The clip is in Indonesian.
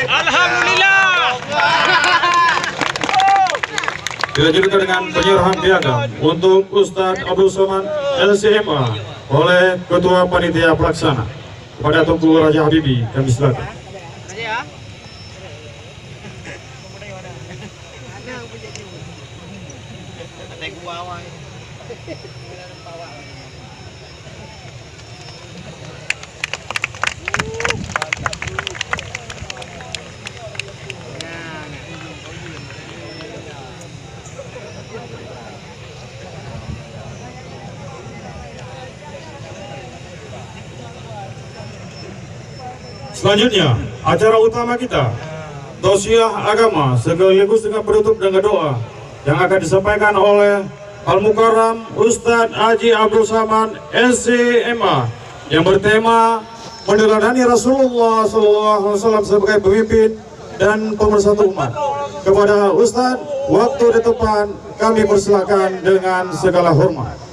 Alhamdulillah. Dilanjutkan dengan penyerahan piagam untuk Ustadz Abdul Somad LCMA oleh Ketua Panitia Pelaksana kepada Tunku Raja Habibie. Kami silakan. Selanjutnya, acara utama kita, tausiah agama sekaligus dengan penutup dengan doa yang akan disampaikan oleh Al-Mukarram Ustadz Haji Abdul Somad LCMA yang bertema meneladani Rasulullah SAW sebagai pemimpin dan pemersatu umat. Kepada Ustadz, waktu di depan kami persilakan dengan segala hormat.